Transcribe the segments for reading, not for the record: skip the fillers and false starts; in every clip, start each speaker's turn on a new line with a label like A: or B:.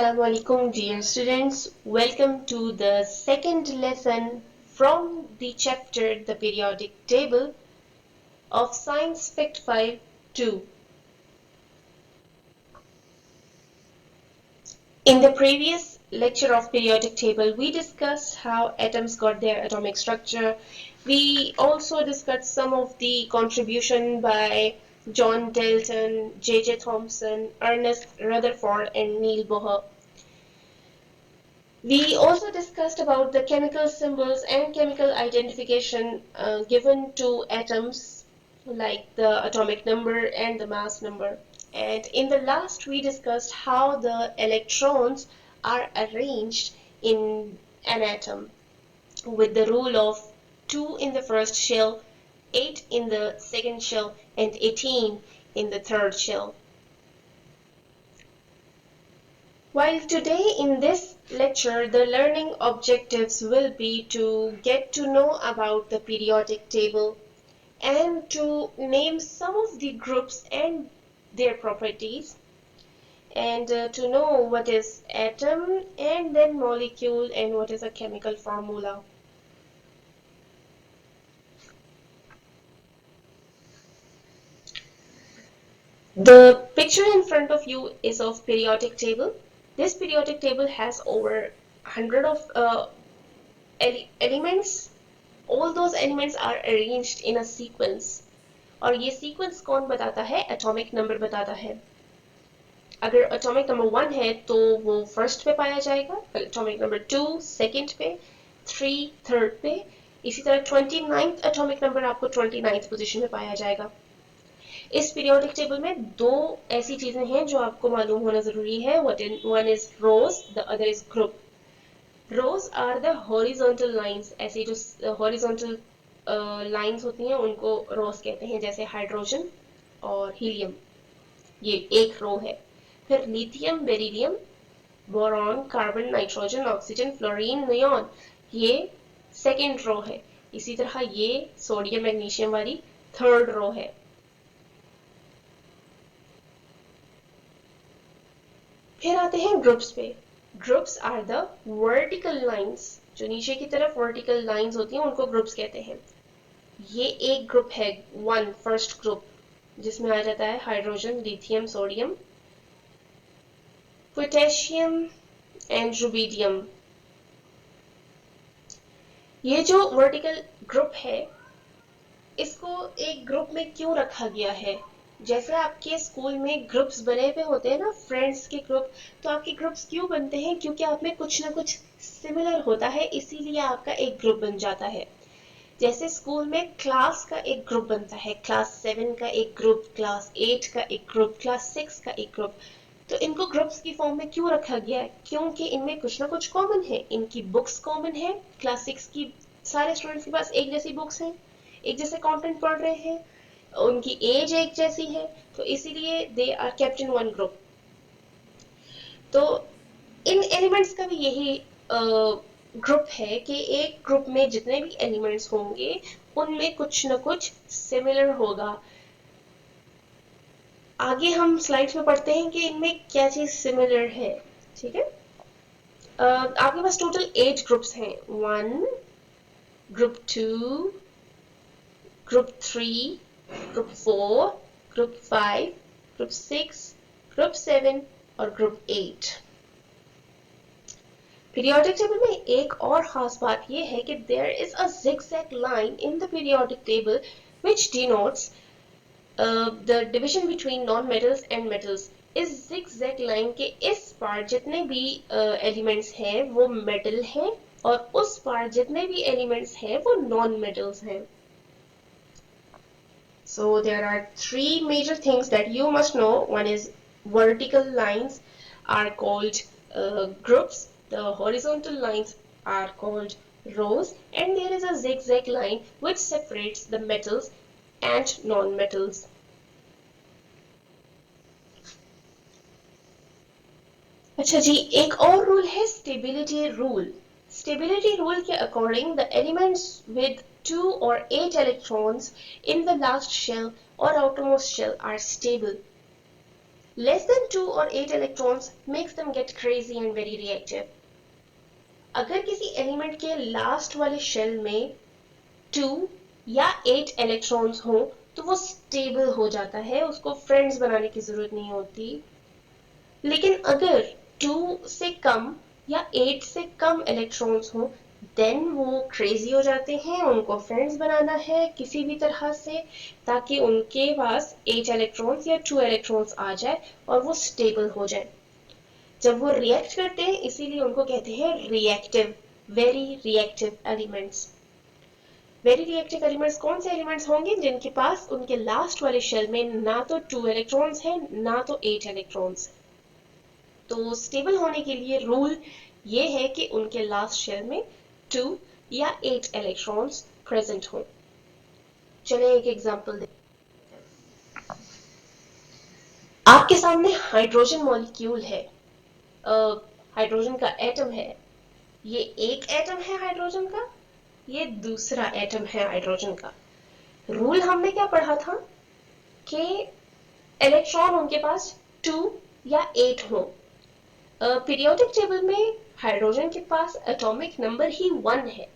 A: Assalamu alaikum, dear students. Welcome to the second lesson from the chapter The Periodic Table of Science Fact 5 2. In the previous lecture of periodic table, we discussed how atoms got their atomic structure. We also discussed some of the contribution by John Dalton, J.J. Thomson, Ernest Rutherford, and Niels Bohr. We also discussed about the chemical symbols and chemical identification given to atoms, like the atomic number and the mass number. And in the last, we discussed how the electrons are arranged in an atom with the rule of 2 in the first shell, 8 in the second shell, and 18 in the third shell. While today in this lecture the learning objectives will be to get to know about the periodic table and to name some of the groups and their properties, and to know what is atom and then molecule and what is a chemical formula. The picture in front of you is of periodic table. This periodic table has over 100 of elements. All those elements are arranged in a sequence, और ये sequence कौन बताता है? Atomic number बताता है. अगर atomic number 1 है तो वो first पे पाया जाएगा, atomic number 2 second पे, 3 third पे, इसी तरह 29th atomic number आपको 29th पोजीशन में पाया जाएगा. इस पीरियोडिक टेबल में दो ऐसी चीजें हैं जो आपको मालूम होना जरूरी है. One is rows, the other is group. Rows are the horizontal lines. ऐसी जो horizontal lines होती हैं उनको rows कहते हैं, जैसे हाइड्रोजन और हीलियम, ये एक रो है. फिर lithium, beryllium, boron, carbon, nitrogen, oxygen, fluorine, neon, ये सेकेंड रो है. इसी तरह ये सोडियम मैग्नीशियम वाली थर्ड रो है. फिर आते हैं ग्रुप्स पे. Groups are the vertical lines. जो नीचे की तरफ वर्टिकल लाइंस होती हैं उनको ग्रुप्स कहते हैं. ये एक ग्रुप है, वन फर्स्ट ग्रुप, जिसमें आ जाता है hydrogen, lithium, sodium, potassium and rubidium. ये जो वर्टिकल ग्रुप है इसको एक ग्रुप में क्यों रखा गया है? जैसे आपके स्कूल में ग्रुप्स बने हुए होते हैं ना, फ्रेंड्स के ग्रुप, तो आपके ग्रुप्स क्यों बनते हैं? क्योंकि आप में कुछ ना कुछ सिमिलर होता है, इसीलिए आपका एक ग्रुप बन जाता है. जैसे स्कूल में क्लास का एक ग्रुप बनता है, क्लास 7 का एक ग्रुप, क्लास 8 का एक ग्रुप, क्लास 6 का एक ग्रुप. तो इनको ग्रुप्स की फॉर्म में क्यों रखा गया है? क्योंकि इनमें कुछ ना कुछ कॉमन है. इनकी बुक्स कॉमन है. क्लास 6 की सारे स्टूडेंट्स के पास एक जैसी बुक्स हैं, एक जैसे कंटेंट पढ़ रहे हैं, उनकी एज एक जैसी है, तो इसीलिए they are kept in one group. तो इन एलिमेंट्स का भी यही ग्रुप है कि एक ग्रुप में जितने भी एलिमेंट्स होंगे उनमें कुछ ना कुछ सिमिलर होगा. आगे हम स्लाइड्स में पढ़ते हैं कि इनमें क्या चीज सिमिलर है. ठीक है. आपके पास टोटल 8 ग्रुप्स हैं. 1, group 2, group 3, group 4, group 5, group 6, group 7 और ग्रुप 8. पीरियोडिक टेबल में एक और खास बात यह है कि there is a zigzag line in the periodic table which denotes the division between non-metals and metals. इस zigzag line के इस पार जितने भी एलिमेंट्स हैं वो मेटल हैं और उस पार जितने भी एलिमेंट्स हैं वो non-metals हैं. So there are 3 major things that you must know. One is vertical lines are called groups, the horizontal lines are called rows, and there is a zigzag line which separates the metals and non-metals. अच्छा जी, एक और rule है stability rule. Stability rule के according the elements with 2 or 8 electrons in the last shell or outermost shell are stable. Less than 2 or 8 electrons makes them get crazy and very reactive. अगर किसी element के last वाले shell में 2 या 8 electrons हो तो वो स्टेबल हो जाता है, उसको फ्रेंड्स बनाने की जरूरत नहीं होती। लेकिन अगर 2 से कम या 8 से कम इलेक्ट्रॉन्स हो देन वो क्रेजी हो जाते हैं, उनको फ्रेंड्स बनाना है किसी भी तरह से ताकि उनके पास 8 इलेक्ट्रॉन्स या 2 इलेक्ट्रॉन्स आ जाए और वो स्टेबल हो जाए। जब वो रिएक्ट करते हैं इसीलिए उनको कहते हैं reactive, very reactive elements. Very reactive elements कौन से एलिमेंट्स होंगे जिनके पास उनके लास्ट वाले शेल में ना तो 2 इलेक्ट्रॉन्स हैं ना तो 8 इलेक्ट्रॉन्स। तो स्टेबल होने के लिए रूल ये है कि उनके लास्ट शेल में 2 या 8 इलेक्ट्रॉन्स प्रेजेंट हों। चलिए एक एग्जांपल दें। आपके सामने हाइड्रोजन मॉलिक्यूल है, हाइड्रोजन का एटम है। ये एक एटम है हाइड्रोजन का, ये दूसरा एटम है हाइड्रोजन का। रूल हमने क्या पढ़ा था कि इलेक्ट्रॉन उनके पास 2 या 8 हो। पीरियोडिक टेबल में हाइड्रोजन के पास एटॉमिक नंबर ही 1 है।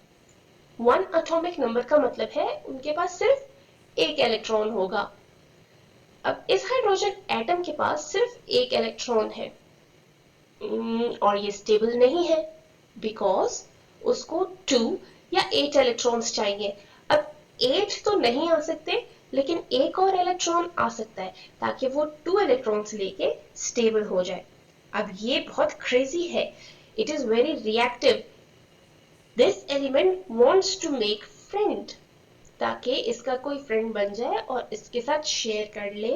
A: 1 एटॉमिक नंबर का मतलब है उनके पास सिर्फ एक इलेक्ट्रॉन होगा। अब इस हाइड्रोजन एटम के पास सिर्फ एक इलेक्ट्रॉन है और ये स्टेबल नहीं है बिकॉज उसको 2 या 8 इलेक्ट्रॉन्स चाहिए। अब 8 तो नहीं आ सकते लेकिन एक और इलेक्ट्रॉन आ सकता है ताकि वो 2 इलेक्ट्रॉन्स लेके स्टेबल हो जाए। अब ये बहुत क्रेजी है, it is very reactive. This element wants to make friend ताकि इसका कोई फ्रेंड बन जाए और इसके साथ शेयर कर ले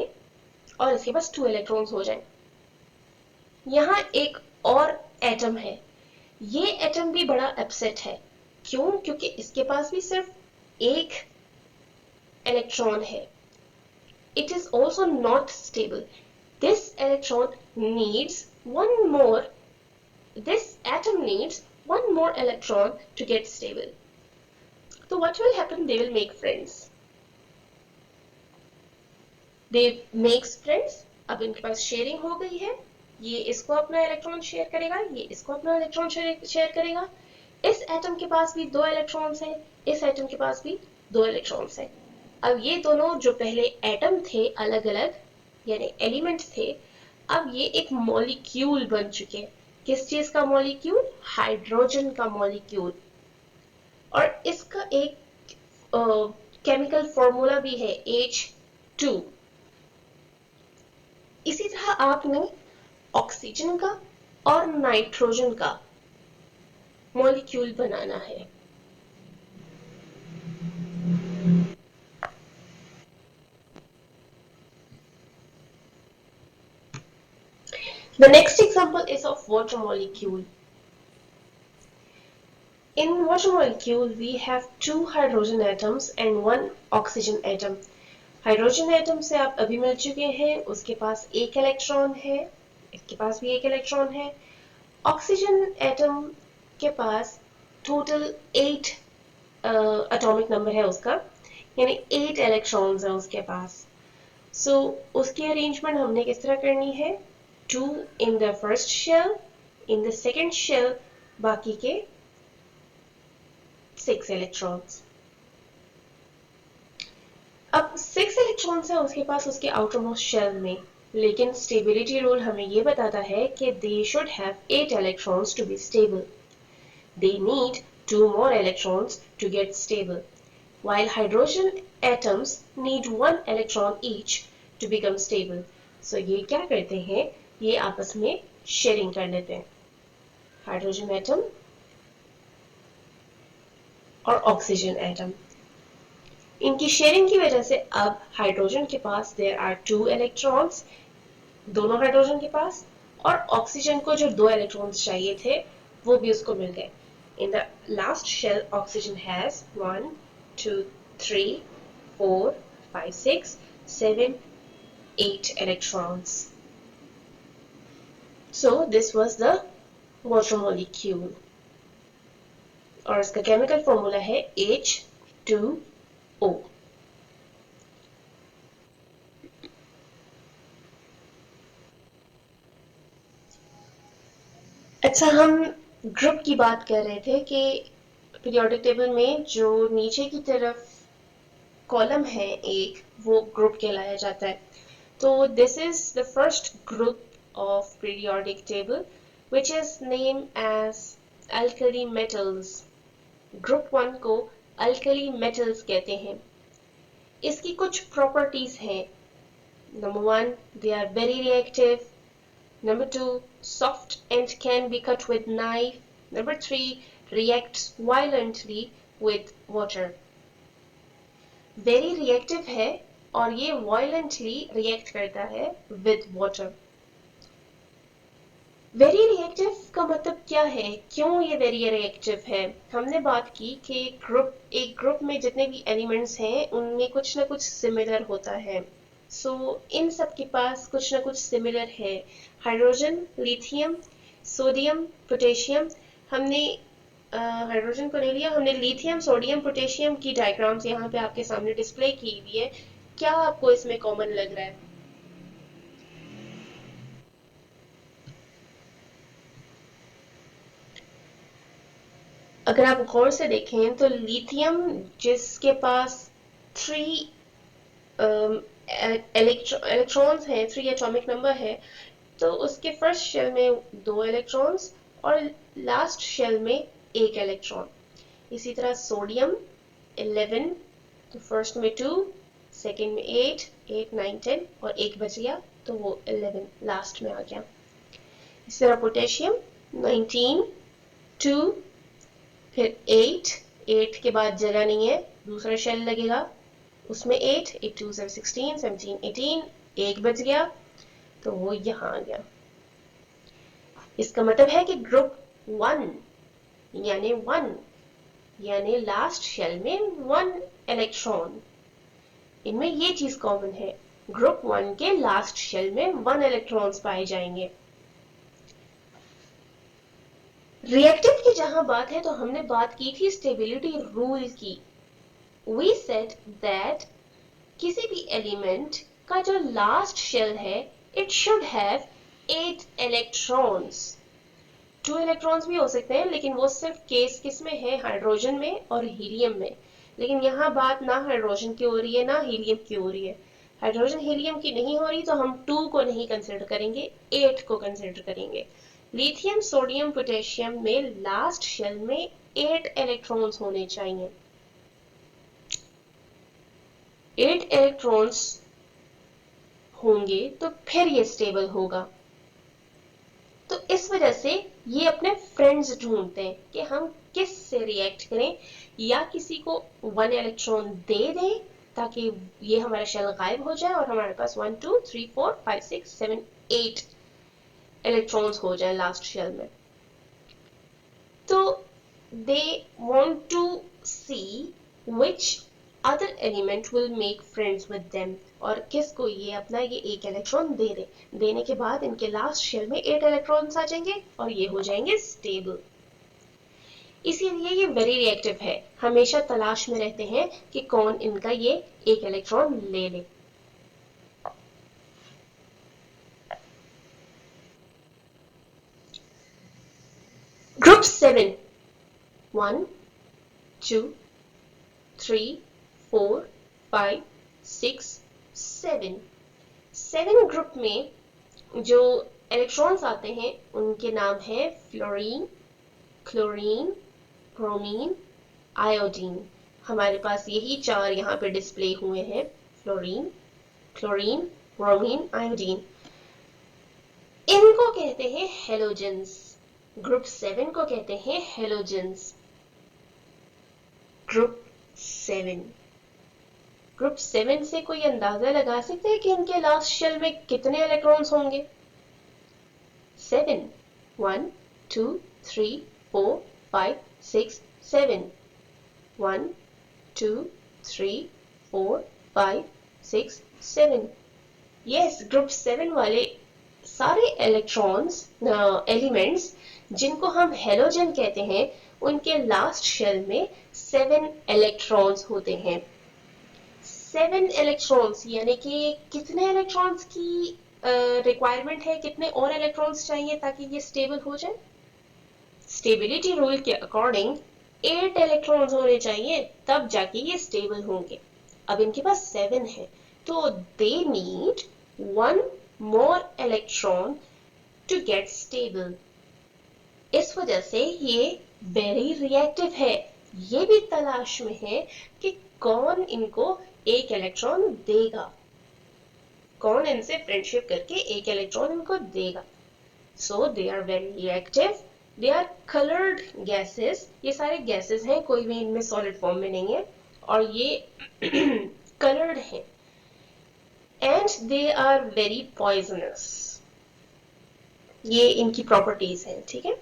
A: और इसके पास 2 इलेक्ट्रॉन्स हो जाए। यहाँ एक और एटम है, ये एटम भी बड़ा अपसेट है। क्यों? क्योंकि इसके पास भी सिर्फ एक इलेक्ट्रॉन है। It is also not stable. This electron needs one more, this atom needs one more electron to get stable. So what will happen? They will make friends. They makes friends. अब इनके पास sharing हो गई है, ये इसको अपना electron share करेगा, ये इसको अपना इलेक्ट्रॉन शेयर करेगा। इस एटम के पास भी 2 इलेक्ट्रॉन्स हैं, इस एटम के पास भी 2 इलेक्ट्रॉन्स हैं। अब ये दोनों जो पहले एटम थे अलग अलग यानी एलिमेंट थे, अब ये एक मॉलिक्यूल बन चुके। किस चीज का मॉलिक्यूल? हाइड्रोजन का मॉलिक्यूल। और इसका एक केमिकल फॉर्मूला भी है H2। इसी तरह आपने ऑक्सीजन का और नाइट्रोजन का मॉलिक्यूल बनाना है। The next example is of water molecule. In water molecule, we have 2 hydrogen atoms and 1 oxygen atom. Hydrogen atom से आप अभी मिल चुके हैं, उसके पास एक इलेक्ट्रॉन है, इसके पास भी एक इलेक्ट्रॉन है। ऑक्सीजन एटम के पास टोटल 8 एटॉमिक नंबर है उसका, यानी 8 इलेक्ट्रॉन्स है उसके पास। सो उसकी अरेंजमेंट हमने किस तरह करनी है? 2 in the first shell, in the second shell बाकी के 6 इलेक्ट्रॉन्स। अब 6 इलेक्ट्रॉन्स है उसके पास उसके आउटर मोस्ट शेल में, लेकिन स्टेबिलिटी रूल हमें ये बताता है कि they should have 8 electrons to be stable. They need 2 more electrons to get stable, while hydrogen atoms need 1 electron each to become stable. So ये क्या करते हैं? ये आपस में शेयरिंग कर लेते हैं, हाइड्रोजन एटम और ऑक्सीजन एटम। इनकी शेयरिंग की वजह से अब हाइड्रोजन के पास देयर आर 2 इलेक्ट्रॉन्स, दोनों हाइड्रोजन के पास, और ऑक्सीजन को जो 2 इलेक्ट्रॉन्स चाहिए थे वो भी उसको मिल गए। In the last shell oxygen has 1 2 3 4 5 6 7 8 electrons. So this was the water molecule और इसका केमिकल फॉर्मूला है H2O. अच्छा, हम ग्रुप की बात कर रहे थे कि पीरियोडिक टेबल में जो नीचे की तरफ कॉलम है एक, वो ग्रुप कहलाया जाता है. तो this is the first group of periodic table which is named as alkali metals. Group one को अल्कली मेटल्स कहते हैं. इसकी कुछ प्रॉपर्टीज हैं. Number one, they are very reactive. Number two, soft and can be cut with knife. Number three, reacts violently with water. Very reactive है और ये violently react करता है with water. Very reactive का मतलब क्या है? क्यों ये very reactive है? हमने बात की कि एक ग्रुप में जितने भी एलिमेंट्स हैं उनमें कुछ ना कुछ सिमिलर होता है. सो इन सब के पास कुछ ना कुछ सिमिलर है. Hydrogen, lithium, sodium, potassium. हमने हाइड्रोजन को नहीं लिया, हमने लिथियम, सोडियम, पोटेशियम की डायग्राम्स यहाँ पे आपके सामने डिस्प्ले की हुई है. क्या आपको इसमें कॉमन लग रहा है? अगर आप गौर से देखें तो लिथियम जिसके पास 3 इलेक्ट्रॉन्स हैं, 3 एटॉमिक नंबर है, तो उसके फर्स्ट शेल में 2 इलेक्ट्रॉन्स और लास्ट शेल में 1 इलेक्ट्रॉन. इसी तरह सोडियम 11, तो फर्स्ट में 2, सेकेंड में 8, 8, 9, 10 और 1 बच गया तो वो 11 लास्ट में आ गया. इसी तरह पोटेशियम 19, 2, फिर 8, 8 के बाद जगह नहीं है, दूसरा शेल लगेगा, उसमें 8, 8 2 16, 17, 18, 1 बच गया तो वो यहाँ आ गया. इसका मतलब है कि ग्रुप 1 यानी 1 यानी लास्ट शेल में 1 इलेक्ट्रॉन. इनमें ये चीज कॉमन है, ग्रुप 1 के लास्ट शेल में 1 इलेक्ट्रॉन्स पाए जाएंगे. रिएक्टिव की जहां बात है तो हमने बात की थी स्टेबिलिटी रूल की. वी सेड दैट किसी भी एलिमेंट का जो लास्ट शेल है it should have 8 electrons. 2 electrons भी हो सकते हैं लेकिन वो सिर्फ केस किस में है, हाइड्रोजन में और हीलियम में. लेकिन यहाँ बात ना हाइड्रोजन की हो रही है ना हीलियम की हो रही है. हाइड्रोजन हीलियम की नहीं हो रही तो हम 2 को नहीं कंसिडर करेंगे, 8 को कंसिडर करेंगे. लिथियम, सोडियम, पोटेशियम में लास्ट शेल में 8 इलेक्ट्रॉन्स होने चाहिए. 8 इलेक्ट्रॉन्स होंगे तो फिर ये स्टेबल होगा. तो इस वजह से ये अपने फ्रेंड्स ढूंढते हैं कि हम किस से रिएक्ट करें, या किसी को 1 इलेक्ट्रॉन दे दें ताकि ये हमारा शेल गायब हो जाए और हमारे पास 1 2 3 4 5 6 7 8 इलेक्ट्रॉन्स हो जाए लास्ट शेल में. तो they want to see which other element will make friends with them, और किसको ये अपना ये 1 इलेक्ट्रॉन दे दे. देने के बाद इनके लास्ट शेल में 8 इलेक्ट्रॉन्स आ जाएंगे और ये हो जाएंगे स्टेबल. इसीलिए ये वेरी रिएक्टिव है. हमेशा तलाश में रहते हैं कि कौन इनका ये 1 इलेक्ट्रॉन ले ले. ग्रुप 7, 1 2 3 4 5 6 7. 7 ग्रुप में जो इलेक्ट्रॉन्स आते हैं उनके नाम है फ्लोरीन, क्लोरीन, ब्रोमीन, आयोडीन. हमारे पास यही 4 यहाँ पे डिस्प्ले हुए हैं, फ्लोरीन, क्लोरीन, ब्रोमीन, आयोडीन. इनको कहते हैं हेलोजेंस. ग्रुप 7 को कहते हैं हेलोजेंस. ग्रुप 7. ग्रुप 7 से कोई अंदाजा लगा सकते हैं कि इनके लास्ट शेल में कितने इलेक्ट्रॉन्स होंगे? 7, 1 2 3 4 5 6 7. 1 2 3 4 5 6 7. यस, ग्रुप 7 वाले सारे इलेक्ट्रॉन्स एलिमेंट्स जिनको हम हेलोजन कहते हैं उनके लास्ट शेल में 7 इलेक्ट्रॉन्स होते हैं. 7 इलेक्ट्रॉन्स यानी कि कितने इलेक्ट्रॉन्स की रिक्वायरमेंट है, कितने और इलेक्ट्रॉन्स चाहिए ताकि ये स्टेबल हो जाए? स्टेबिलिटी रूल के अकॉर्डिंग 8 इलेक्ट्रॉन्स होने चाहिए, तब जाके ये स्टेबल होंगे। अब इनके पास 7 है, तो they need 1 more electron to get stable। इस वजह से ये वेरी रिएक्टिव है, ये भी तलाश में है कि कौन इनको एक इलेक्ट्रॉन देगा, कौन इनसे फ्रेंडशिप करके एक इलेक्ट्रॉन इनको देगा। So they are very reactive, they are coloured gases, ये सारे गैसेस हैं, कोई भी इनमें सॉलिड फॉर्म में नहीं है, और ये कलर्ड है, and they are very poisonous, ये इनकी प्रॉपर्टीज हैं, ठीक है।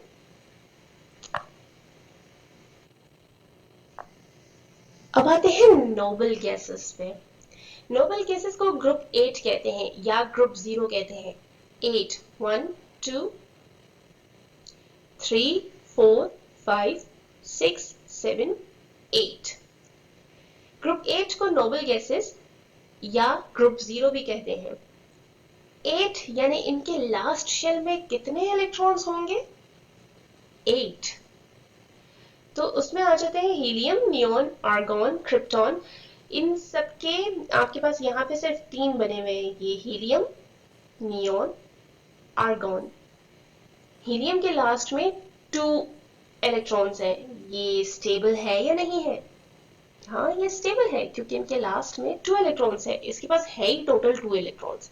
A: अब आते हैं नोबल गैसेस पे। नोबल गैसेस को ग्रुप 8 कहते हैं या ग्रुप 0 कहते हैं। 8 1 2 3 4 5 6 7 8। ग्रुप 8 को नोबल गैसेस या ग्रुप 0 भी कहते हैं। 8 यानी इनके लास्ट शेल में कितने इलेक्ट्रॉन्स होंगे? 8। तो उसमें आ जाते हैं हीलियम, नियोन, आर्गॉन, क्रिप्टॉन। इन सबके आपके पास यहाँ पे सिर्फ 3 बने हुए हैं, ये हीलियम, नियोन, आर्गॉन। हीलियम के लास्ट में 2 इलेक्ट्रॉन्स हैं, ये स्टेबल है या नहीं है? हाँ, ये स्टेबल है क्योंकि इनके लास्ट में 2 इलेक्ट्रॉन्स है, इसके पास है ही टोटल 2 इलेक्ट्रॉन्स।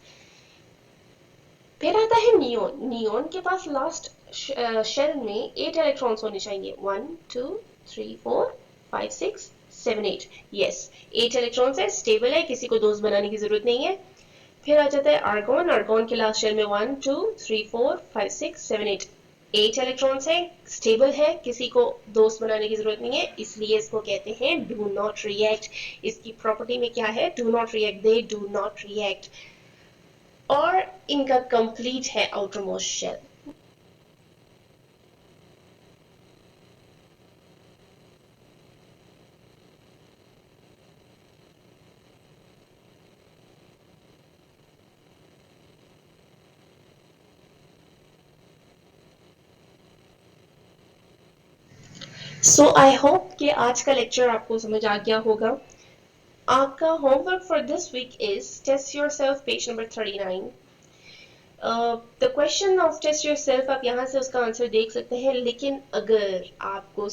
A: फिर आता है नियोन। नियोन के पास लास्ट शेल में 8 इलेक्ट्रॉन्स होने चाहिए, 1 2 3 4 5 6 7 8। यस, 8 इलेक्ट्रॉन्स है, स्टेबल है, किसी को दोस्त बनाने की जरूरत नहीं है। फिर आ जाता है आर्गॉन। आर्गॉन के लास्ट शेल में 1 2 3 4 5 6 7 8 8 इलेक्ट्रॉन्स है, स्टेबल है, किसी को दोस्त बनाने की जरूरत नहीं है, इसलिए इसको कहते हैं डू नॉट रिएक्ट। इसकी प्रॉपर्टी में क्या है? Do not react, they do not react. और इनका कंप्लीट है outermost shell. So I hope कि आज का लेक्चर आपको समझ आ गया होगा। आपका homework for this week is test yourself page number 39। The question of test yourself आप यहाँ से उसका आंसर देख सकते हैं, लेकिन अगर आपको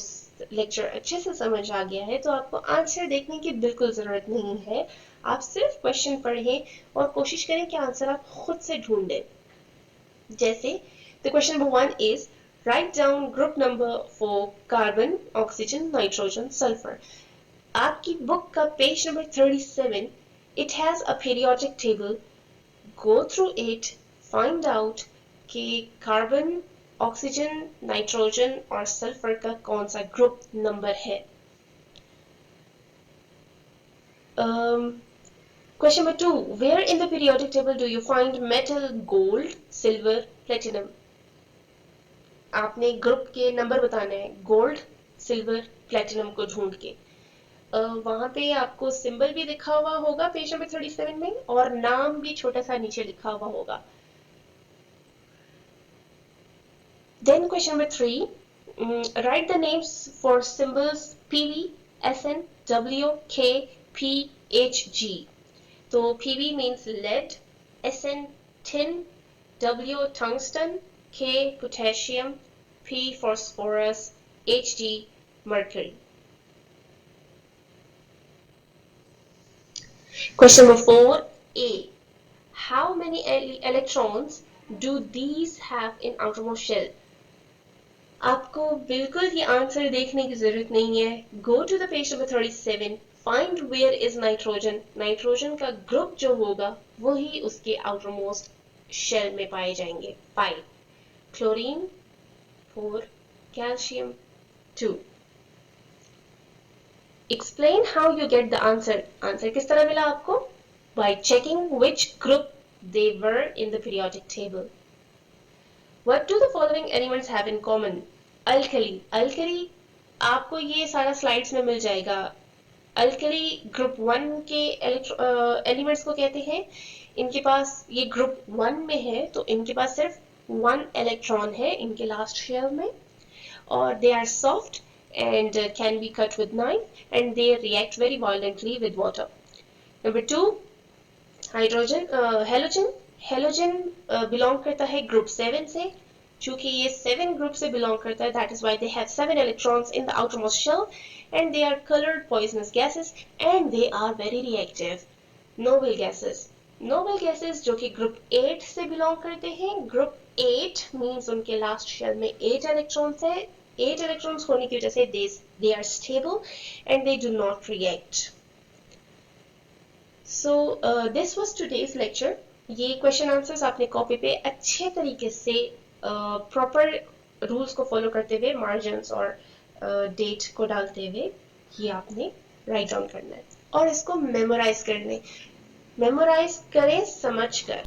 A: लेक्चर अच्छे से समझ आ गया है तो आपको आंसर देखने की बिल्कुल जरूरत नहीं है। आप सिर्फ क्वेश्चन पढ़ें और कोशिश करें कि आंसर आप खुद से ढूंढें। जैसे the question number 1 is write down group number for carbon, oxygen, nitrogen, sulfur। आपकी बुक का page number 37, it has a periodic table, go through it, find out कि कार्बन, ऑक्सीजन, नाइट्रोजन और सल्फर का कौन सा ग्रुप नंबर है। Question number 2, where in the periodic table do you find metal, gold, silver, platinum? आपने group के number बताने हैं, गोल्ड, सिल्वर, प्लेटिनम को ढूंढ के। वहां पे आपको सिंबल भी लिखा हुआ होगा पेज नंबर 37 में, और नाम भी छोटा सा नीचे लिखा हुआ होगा। Then question number 3, write the names for symbols PV, SN, W, K, P, H, G। तो PV means lead, SN tin, W tungsten, K potassium, P phosphorus, Hg mercury। Question number 4a, how many electrons do these have in outermost shell? आपको बिल्कुल ये answer देखने की जरूरत नहीं है। Go to the page number 37, find where is nitrogen। Nitrogen का group जो होगा वही उसके outermost shell में पाए जाएंगे। 5 chlorine, 4 calcium, 2। Explain how you get the answer। Answer किस तरह मिला आपको? By checking which group they were in the periodic table। What do the following elements have in common? Alkali. Alkali आपको ये सारा स्लाइड्स में मिल जाएगा। अल्कली ग्रुप 1 के एलिमेंट्स को कहते हैं। इनके पास ये ग्रुप 1 में है तो इनके पास सिर्फ 1 इलेक्ट्रॉन है इनके लास्ट शेल में। or they are soft and can be cut with knife, and they react very violently with water. Number 2, hydrogen halogen halogen belong करता है ग्रुप 7 से. चूंकि ये 7 ग्रुप से बिलोंग करता है, that is why they have 7 electrons in the outermost shell, and they are coloured poisonous gases, and they are very reactive. Noble gases, noble gases जो कि ग्रुप 8 से बिलोंग करते हैं. ग्रुप 8 मीन्स उनके last shell में 8 electrons है. 8 electrons होने की वजह से they are stable and they do not react. So this was today's lecture. ये क्वेश्चन आंसर्स आपने कॉपी पे अच्छे तरीके से प्रॉपर रूल्स को फॉलो करते हुए, मार्जिन्स और डेट को डालते हुए ये आपने राइट डाउन करना है और इसको मेमोराइज करने. मेमोराइज करें समझ कर.